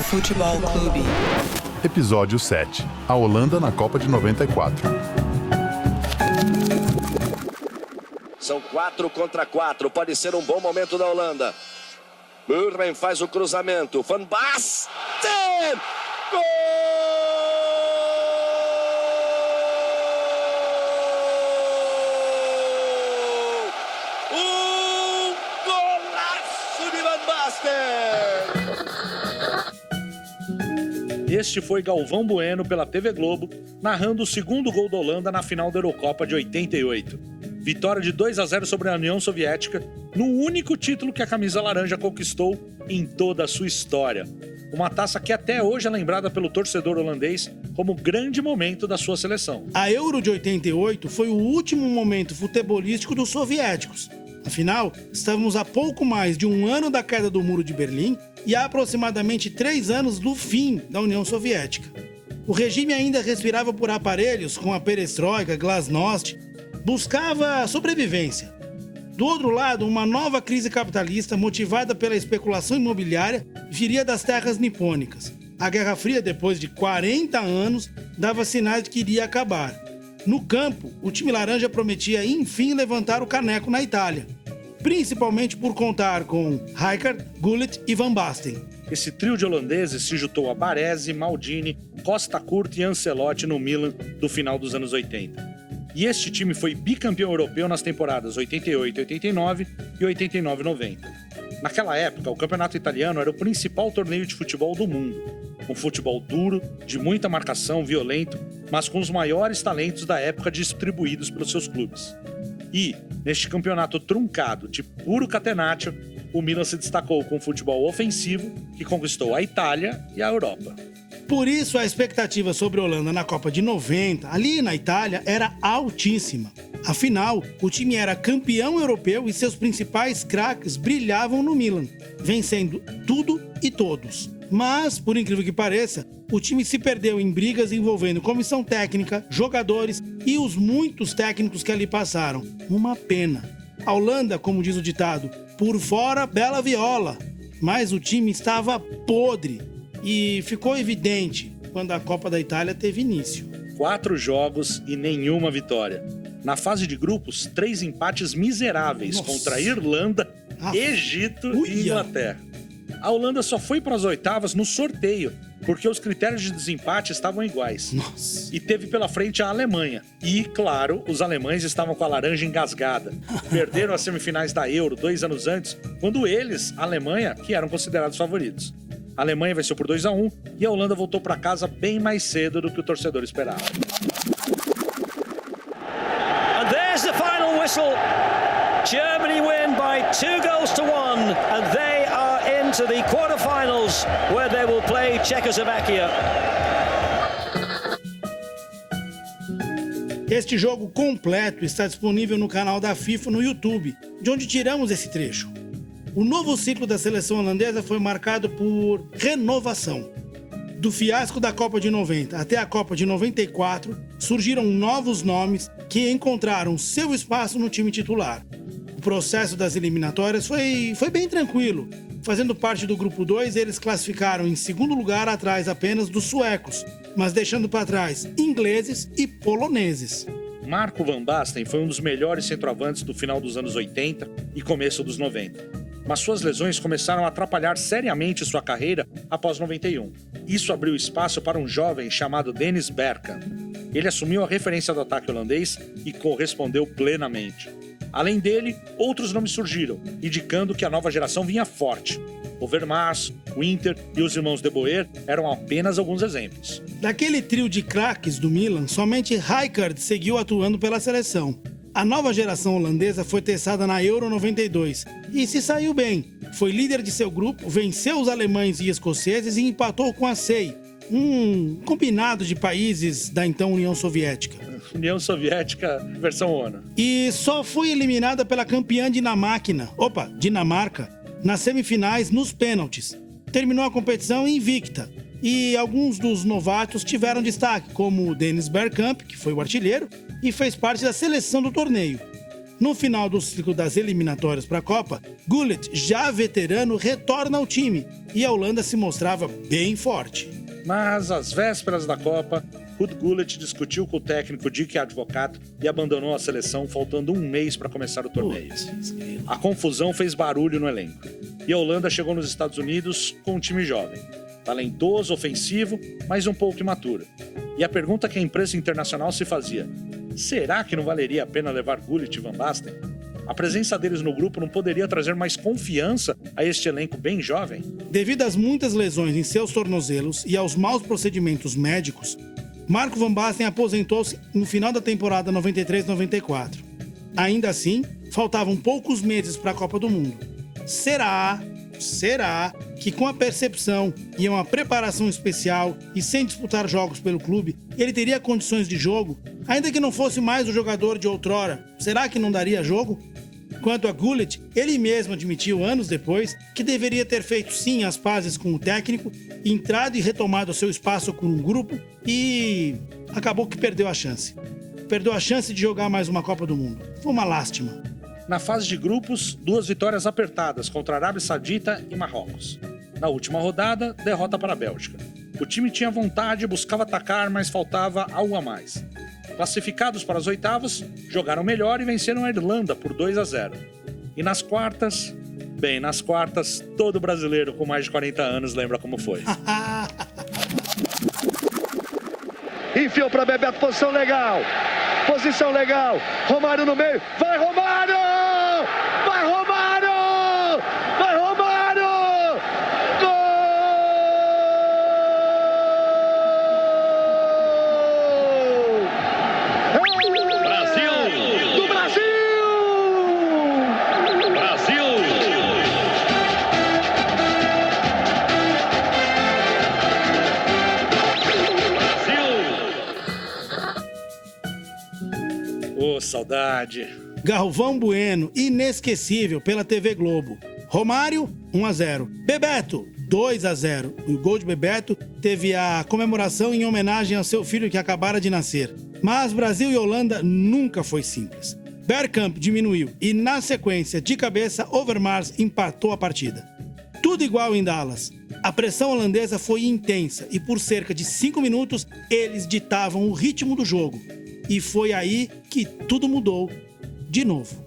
Futebol Clube. Episódio 7. A Holanda na Copa de 94. São 4 contra 4. Pode ser um bom momento da Holanda. Burren faz o cruzamento. Van Basten! Gol! Golaço de Van Basten! Este foi Galvão Bueno pela TV Globo, narrando o segundo gol da Holanda na final da Eurocopa de 88. Vitória de 2-0 sobre a União Soviética, no único título que a camisa laranja conquistou em toda a sua história. Uma taça que até hoje é lembrada pelo torcedor holandês como grande momento da sua seleção. A Euro de 88 foi o último momento futebolístico dos soviéticos. Afinal, estávamos a pouco mais de um ano da queda do Muro de Berlim e há aproximadamente 3 anos do fim da União Soviética. O regime ainda respirava por aparelhos com a perestroika, glasnost, buscava sobrevivência. Do outro lado, uma nova crise capitalista motivada pela especulação imobiliária viria das terras nipônicas. A Guerra Fria, depois de 40 anos, dava sinais de que iria acabar. No campo, o time laranja prometia, enfim, levantar o caneco na Itália, principalmente por contar com Rijkaard, Gullit e Van Basten. Esse trio de holandeses se juntou a Baresi, Maldini, Costa Curta e Ancelotti no Milan do final dos anos 80. E este time foi bicampeão europeu nas temporadas 88-89 e 89-90. Naquela época, o campeonato italiano era o principal torneio de futebol do mundo. Um futebol duro, de muita marcação, violento, mas com os maiores talentos da época distribuídos pelos seus clubes. E, neste campeonato truncado de puro catenaccio, o Milan se destacou com um futebol ofensivo que conquistou a Itália e a Europa. Por isso, a expectativa sobre a Holanda na Copa de 90, ali na Itália, era altíssima. Afinal, o time era campeão europeu e seus principais craques brilhavam no Milan, vencendo tudo e todos. Mas, por incrível que pareça, o time se perdeu em brigas envolvendo comissão técnica, jogadores e os muitos técnicos que ali passaram. Uma pena. A Holanda, como diz o ditado, por fora, bela viola. Mas o time estava podre. E ficou evidente quando a Copa da Itália teve início. 4 jogos e nenhuma vitória. Na fase de grupos, 3 empates miseráveis contra Irlanda, Egito e Inglaterra. A Holanda só foi para as oitavas no sorteio, porque os critérios de desempate estavam iguais. E teve pela frente a Alemanha. E, claro, os alemães estavam com a laranja engasgada. Perderam as semifinais da Euro 2 anos antes, quando eles, a Alemanha, que eram considerados favoritos. A Alemanha venceu por 2-1 e a Holanda voltou para casa bem mais cedo do que o torcedor esperava. And there's the final whistle. Germany win by 2-1 and they are into the quarterfinals where they will play Czechoslovakia. Este jogo completo está disponível no canal da FIFA no YouTube, de onde tiramos esse trecho. O novo ciclo da seleção holandesa foi marcado por renovação. Do fiasco da Copa de 90 até a Copa de 94, surgiram novos nomes que encontraram seu espaço no time titular. O processo das eliminatórias foi bem tranquilo. Fazendo parte do grupo 2, eles classificaram em segundo lugar atrás apenas dos suecos, mas deixando para trás ingleses e poloneses. Marco Van Basten foi um dos melhores centroavantes do final dos anos 80 e começo dos 90. Mas suas lesões começaram a atrapalhar seriamente sua carreira após 91. Isso abriu espaço para um jovem chamado Dennis Bergkamp. Ele assumiu a referência do ataque holandês e correspondeu plenamente. Além dele, outros nomes surgiram, indicando que a nova geração vinha forte. Overmars, Winter e os irmãos De Boer eram apenas alguns exemplos. Daquele trio de craques do Milan, somente Rijkaard seguiu atuando pela seleção. A nova geração holandesa foi testada na Euro 92 e se saiu bem. Foi líder de seu grupo, venceu os alemães e escoceses e empatou com a SEI, um combinado de países da então União Soviética. União Soviética versão ONU. E só foi eliminada pela campeã Dinamarca, nas semifinais nos pênaltis. Terminou a competição invicta. E alguns dos novatos tiveram destaque, como o Dennis Bergkamp, que foi o artilheiro, e fez parte da seleção do torneio. No final do ciclo das eliminatórias para a Copa, Gullit, já veterano, retorna ao time e a Holanda se mostrava bem forte. Mas, às vésperas da Copa, Ruud Gullit discutiu com o técnico Dick Advocaat e abandonou a seleção faltando um mês para começar o torneio. A confusão fez barulho no elenco. E a Holanda chegou nos Estados Unidos com um time jovem, talentoso, ofensivo, mas um pouco imaturo. E a pergunta que a imprensa internacional se fazia: será que não valeria a pena levar Gullit e Van Basten? A presença deles no grupo não poderia trazer mais confiança a este elenco bem jovem? Devido às muitas lesões em seus tornozelos e aos maus procedimentos médicos, Marco Van Basten aposentou-se no final da temporada 93-94. Ainda assim, faltavam poucos meses para a Copa do Mundo. Será que com a percepção e uma preparação especial e sem disputar jogos pelo clube, ele teria condições de jogo, ainda que não fosse mais o jogador de outrora? Será que não daria jogo? Quanto a Gullit, ele mesmo admitiu anos depois que deveria ter feito sim as pazes com o técnico, entrado e retomado seu espaço com um grupo e acabou que perdeu a chance. Perdeu a chance de jogar mais uma Copa do Mundo. Foi uma lástima. Na fase de grupos, 2 vitórias apertadas contra a Arábia Saudita e Marrocos. Na última rodada, derrota para a Bélgica. O time tinha vontade, buscava atacar, mas faltava algo a mais. Classificados para as oitavas, jogaram melhor e venceram a Irlanda por 2-0. E nas quartas, todo brasileiro com mais de 40 anos lembra como foi. Enfiou para Bebeto, posição legal. Romário no meio, vai Romário! Vai Romário! Vai Romário! Gol! Brasil! Do Brasil! Brasil! Ô, saudade! Galvão Bueno, inesquecível pela TV Globo. Romário, 1-0. Bebeto, 2-0. O gol de Bebeto teve a comemoração em homenagem ao seu filho que acabara de nascer. Mas Brasil e Holanda nunca foi simples. Bergkamp diminuiu e, na sequência, de cabeça, Overmars empatou a partida. Tudo igual em Dallas. A pressão holandesa foi intensa e, por cerca de 5 minutos, eles ditavam o ritmo do jogo. E foi aí que tudo mudou de novo.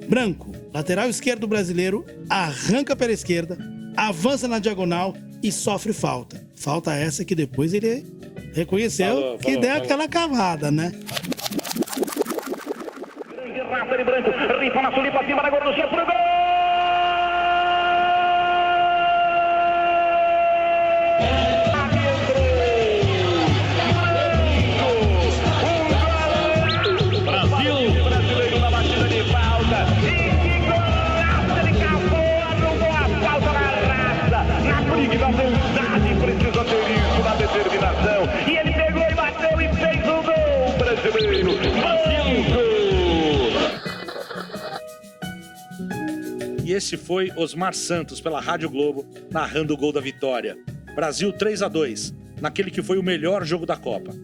Branco, lateral esquerdo brasileiro, arranca pela esquerda, avança na diagonal e sofre falta. Falta essa que depois ele reconheceu que deu aquela cavada, né? Grande raça de Branco, rifa na sulipa, acima da gorducha pro gol! E ele pegou e bateu e fez o gol brasileiro. E esse foi Osmar Santos pela Rádio Globo, narrando o gol da vitória. Brasil 3-2, naquele que foi o melhor jogo da Copa.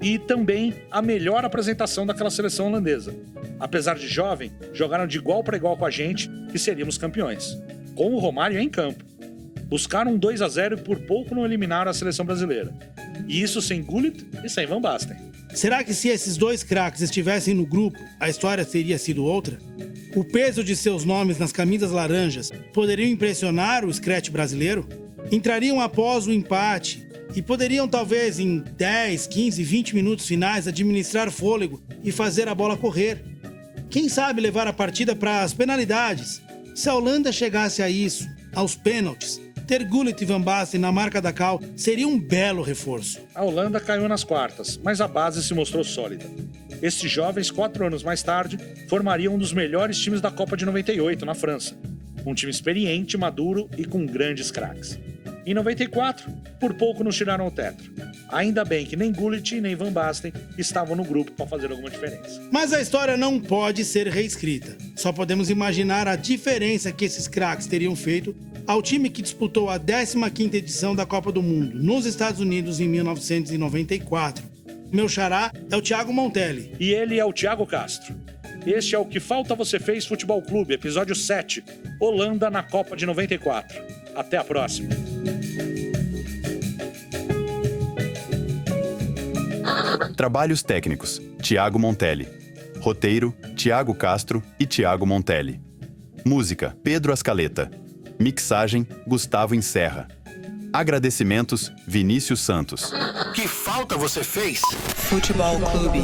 E também a melhor apresentação daquela seleção holandesa. Apesar de jovem, jogaram de igual para igual com a gente e seríamos campeões. Com o Romário em campo. Buscaram um 2-0 e por pouco não eliminaram a seleção brasileira. E isso sem Gullit e sem Van Basten. Será que se esses dois craques estivessem no grupo, a história teria sido outra? O peso de seus nomes nas camisas laranjas poderiam impressionar o scratch brasileiro? Entrariam após o empate e poderiam talvez em 10, 15, 20 minutos finais administrar fôlego e fazer a bola correr. Quem sabe levar a partida para as penalidades? Se a Holanda chegasse a isso, aos pênaltis, ter Gullit e Van Basten na marca da cal seria um belo reforço. A Holanda caiu nas quartas, mas a base se mostrou sólida. Estes jovens, 4 anos mais tarde, formariam um dos melhores times da Copa de 98, na França. Um time experiente, maduro e com grandes craques. Em 94, por pouco nos tiraram o tetra. Ainda bem que nem Gullit nem Van Basten estavam no grupo para fazer alguma diferença. Mas a história não pode ser reescrita. Só podemos imaginar a diferença que esses craques teriam feito ao time que disputou a 15ª edição da Copa do Mundo, nos Estados Unidos, em 1994. Meu xará é o Thiago Montelli. E ele é o Thiago Castro. Este é o Que Falta Você Fez Futebol Clube, episódio 7, Holanda na Copa de 94. Até a próxima. Trabalhos técnicos: Tiago Montelli. Roteiro: Tiago Castro e Tiago Montelli. Música: Pedro Ascaleta. Mixagem: Gustavo Encerra. Agradecimentos: Vinícius Santos. Que falta você fez? Futebol Clube.